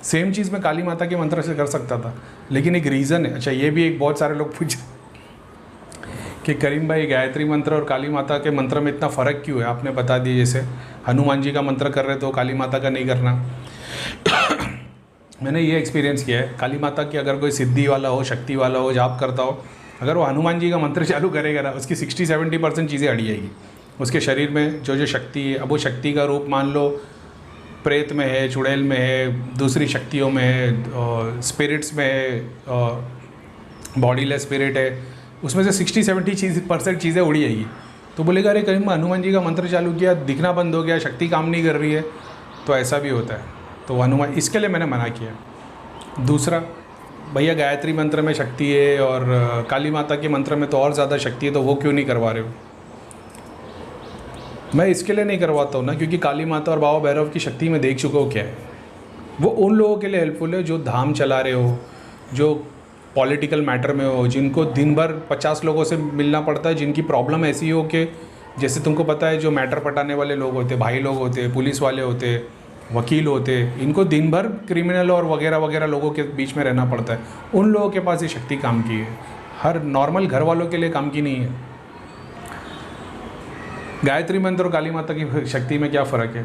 Same चीज़ मैं काली माता के मंत्र से कर सकता था, लेकिन एक रीज़न है। अच्छा, ये भी एक बहुत सारे लोग पूछे कि करीम भाई गायत्री मंत्र और काली माता के मंत्र में इतना फ़र्क क्यों है, आपने बता दिया। जैसे हनुमान जी का मंत्र कर रहे तो काली माता का नहीं करना। मैंने ये एक्सपीरियंस किया है, काली माता की अगर कोई सिद्धि वाला हो, शक्ति वाला हो, जाप करता हो, अगर वो हनुमान जी का मंत्र चालू करेगा ना, उसकी 60-70% चीज़ें अड़ी जाएगी। उसके शरीर में जो जो शक्ति है, अब वो शक्ति का रूप मान लो प्रेत में है, चुड़ैल में है, दूसरी शक्तियों में है, स्पिरिट्स में है, बॉडीलेस स्पिरिट है, उसमें से 60-70% चीज़ें उड़ी जाएगी। तो बोलेगा अरे कहीं हनुमान जी का मंत्र चालू किया, दिखना बंद हो गया, शक्ति काम नहीं कर रही है। तो ऐसा भी होता है। तो हनुमान, इसके लिए मैंने मना किया। दूसरा, भैया गायत्री मंत्र में शक्ति है और काली माता के मंत्र में तो और ज़्यादा शक्ति है, तो वो क्यों नहीं करवा रहे हो? मैं इसके लिए नहीं करवाता हूँ ना, क्योंकि काली माता और बाबा भैरव की शक्ति में देख चुका हूँ क्या है। वो उन लोगों के लिए हेल्पफुल है जो धाम चला रहे हो, जो पॉलिटिकल मैटर में हो, जिनको दिन भर 50 लोगों से मिलना पड़ता है, जिनकी प्रॉब्लम ऐसी हो कि जैसे तुमको पता है जो मैटर पटाने वाले लोग होते, भाई लोग होते, पुलिस वाले होते, वकील होते, इनको दिन भर क्रिमिनल और वगैरह वगैरह लोगों के बीच में रहना पड़ता है। उन लोगों के पास ये शक्ति काम की है, हर नॉर्मल घर वालों के लिए काम की नहीं है। गायत्री मंत्र और काली माता की शक्ति में क्या फ़र्क है?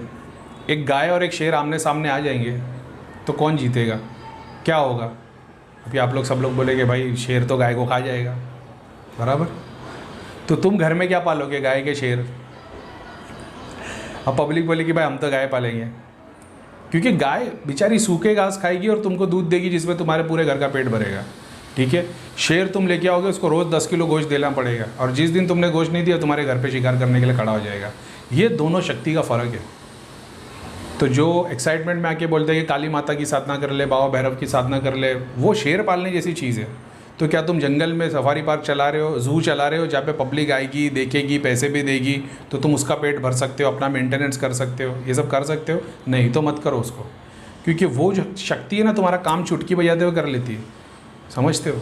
एक गाय और एक शेर आमने सामने आ जाएंगे तो कौन जीतेगा? क्या होगा? अभी आप लोग सब लोग बोलेंगे भाई शेर तो गाय को खा जाएगा, बराबर। तो तुम घर में क्या पालोगे, गाय के शेर? अब पब्लिक बोलेगी भाई हम तो गाय पालेंगे, क्योंकि गाय बेचारी सूखे घास खाएगी और तुमको दूध देगी जिसमें तुम्हारे पूरे घर का पेट भरेगा, ठीक है। शेर तुम लेके आओगे, उसको रोज़ 10 किलो गोश्त देना पड़ेगा, और जिस दिन तुमने गोश्त नहीं दिया तुम्हारे घर पे शिकार करने के लिए खड़ा हो जाएगा। ये दोनों शक्ति का फ़र्क है। तो जो एक्साइटमेंट में आके बोलते हैं कि काली माता की साधना कर ले, बाबा भैरव की साधना कर ले, वो शेर पालने जैसी चीज़ है। तो क्या तुम जंगल में सफारी पार्क चला रहे हो, जू चला रहे हो, जहाँ पे पब्लिक आएगी, देखेगी, पैसे भी देगी, तो तुम उसका पेट भर सकते हो, अपना मेंटेनेंस कर सकते हो, ये सब कर सकते हो? नहीं, तो मत करो उसको, क्योंकि वो जो शक्ति है ना तुम्हारा काम चुटकी बजाते हुए कर लेती है, समझते हो।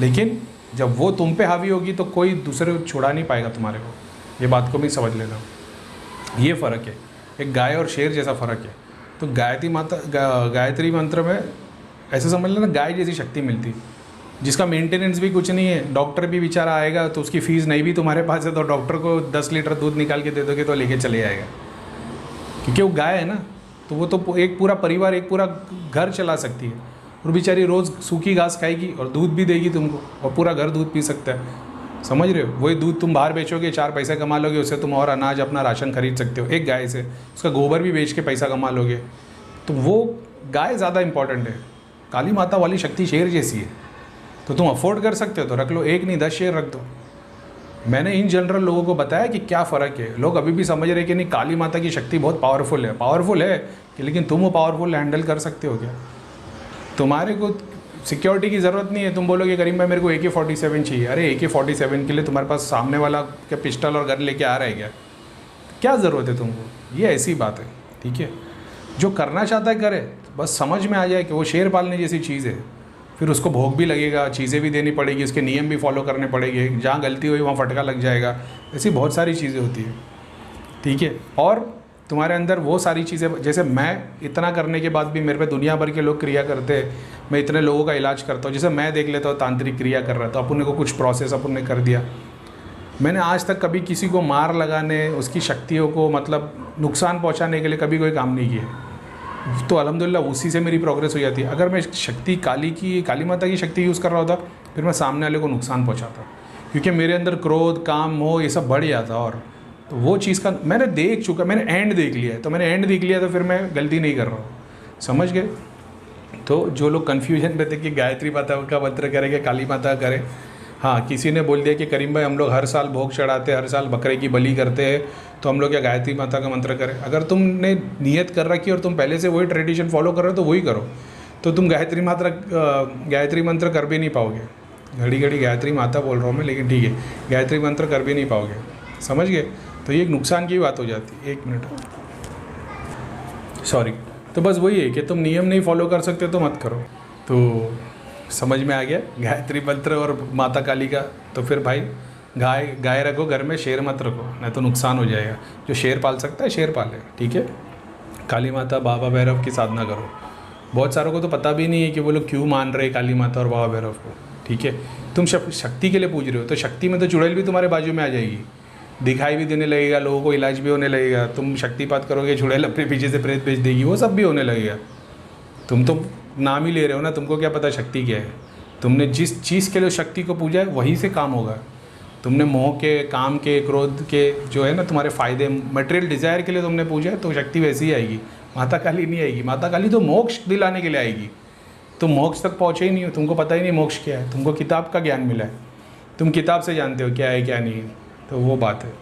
लेकिन जब वो तुम पे हावी होगी तो कोई दूसरे छुड़ा नहीं पाएगा तुम्हारे को। ये बात को भी समझ लेना, ये फ़र्क है, एक गाय और शेर जैसा फ़र्क है। तो गायत्री मंत्र में ऐसे समझ लेना गाय जैसी शक्ति मिलती है, जिसका मेंटेनेंस भी कुछ नहीं है। डॉक्टर भी बेचारा आएगा तो उसकी फ़ीस नहीं भी तुम्हारे पास है, तो डॉक्टर को 10 लीटर दूध निकाल के दे दोगे तो लेके चले जाएगा, क्योंकि वो गाय है ना। तो वो तो एक पूरा परिवार, एक पूरा घर चला सकती है, और बेचारी रोज़ सूखी घास खाएगी और दूध भी देगी तुमको, और पूरा घर दूध पी सकता है, समझ रहे हो। वही दूध तुम बाहर बेचोगे, 4 पैसे कमा लोगे, उससे तुम और अनाज अपना राशन खरीद सकते हो एक गाय से। उसका गोबर भी बेच के पैसा कमा लोगे। तो वो गाय ज़्यादा इंपॉर्टेंट है। काली माता वाली शक्ति शेर जैसी है, तो तुम अफोर्ड कर सकते हो तो रख लो, 1 नहीं 10 शेर रख दो। मैंने इन जनरल लोगों को बताया कि क्या फ़र्क है। लोग अभी भी समझ रहे कि नहीं काली माता की शक्ति बहुत पावरफुल है। पावरफुल है कि, लेकिन तुम वो पावरफुल हैंडल कर सकते हो क्या? तुम्हारे को सिक्योरिटी की ज़रूरत नहीं है। तुम बोलोगे करीम भाई मेरे को AK-47 चाहिए। अरे AK-47 के लिए तुम्हारे पास सामने वाला क्या पिस्टल और गन लेके आ रहा है क्या? क्या ज़रूरत है तुमको? ये ऐसी बात है, ठीक है। जो करना चाहता है करे, बस समझ में आ जाए कि वो शेर पालने जैसी चीज़ है। फिर उसको भोग भी लगेगा, चीज़ें भी देनी पड़ेगी, उसके नियम भी फॉलो करने पड़ेंगे, जहाँ गलती हुई वहाँ फटका लग जाएगा। ऐसी बहुत सारी चीज़ें होती है, ठीक है। और तुम्हारे अंदर वो सारी चीज़ें, जैसे मैं इतना करने के बाद भी मेरे पे दुनिया भर के लोग क्रिया करते हैं, मैं इतने लोगों का इलाज करता हूँ। जैसे मैं देख लेता हूँ तांत्रिक क्रिया कर रहा था, अपन ने को कुछ प्रोसेस अपन ने कर दिया। मैंने आज तक कभी किसी को मार लगाने, उसकी शक्तियों को मतलब नुकसान पहुँचाने के लिए कभी कोई काम नहीं किया। तो अल्हम्दुलिल्लाह उसी से मेरी प्रोग्रेस हो जाती है। अगर मैं शक्ति काली माता की शक्ति यूज़ कर रहा होता, फिर मैं सामने वाले को नुकसान पहुँचाता, क्योंकि मेरे अंदर क्रोध, काम, मोह ये सब बढ़ जाता। और तो वो चीज़ का मैंने देख चुका, मैंने एंड देख लिया है। तो मैंने एंड देख लिया तो फिर मैं गलती नहीं कर रहा हूँ, समझ गए। तो जो लोग कन्फ्यूजन में थे कि गायत्री माता का मंत्र करेंगे, काली माता करें, हाँ किसी ने बोल दिया कि करीम भाई हम लोग हर साल भोग चढ़ाते हैं, हर साल बकरे की बलि करते हैं, तो हम लोग क्या गायत्री माता का मंत्र करें? अगर तुमने नियत कर रखी और तुम पहले से वही ट्रेडिशन फॉलो कर रहे हो तो वही करो। तो तुम गायत्री मंत्र कर भी नहीं पाओगे। घड़ी घड़ी गायत्री माता बोल रहा हूँ मैं, लेकिन ठीक है, गायत्री मंत्र कर भी नहीं पाओगे, समझ गए। तो ये एक नुकसान की बात हो जाती है। 1 मिनट, सॉरी। तो बस वही है कि तुम नियम नहीं फॉलो कर सकते तो मत करो। तो समझ में आ गया गायत्री मंत्र और माता काली का। तो फिर भाई गाय रखो घर में, शेर मत रखो, नहीं तो नुकसान हो जाएगा। जो शेर पाल सकता है शेर पाले, ठीक है। काली माता बाबा भैरव की साधना करो। बहुत सारों को तो पता भी नहीं है कि वो लोग क्यों मान रहे काली माता और बाबा भैरव को, ठीक है। तुम शक्ति के लिए पूज रहे हो, तो शक्ति में तो चुड़ैल भी तुम्हारे बाजू में आ जाएगी, दिखाई भी देने लगेगा, लोगों को इलाज भी होने लगेगा। तुम शक्तिपात करोगे, चुड़ैल अपने पीछे से प्रेत भेज देगी, वो सब भी होने लगेगा। तुम तो नाम ही ले रहे हो ना, तुमको क्या पता शक्ति क्या है। तुमने जिस चीज़ के लिए शक्ति को पूजा है वहीं से काम होगा। तुमने मोह के, काम के, क्रोध के, जो है ना तुम्हारे फ़ायदे, मटेरियल डिज़ायर के लिए तुमने पूजा है, तो शक्ति वैसी ही आएगी। माता काली नहीं आएगी। माता काली तो मोक्ष दिलाने के लिए आएगी। तुम मोक्ष तक पहुँचे ही नहीं हो, तुमको पता ही नहीं मोक्ष क्या है। तुमको किताब का ज्ञान मिला है, तुम किताब से जानते हो क्या है क्या नहीं है, तो वो बात है।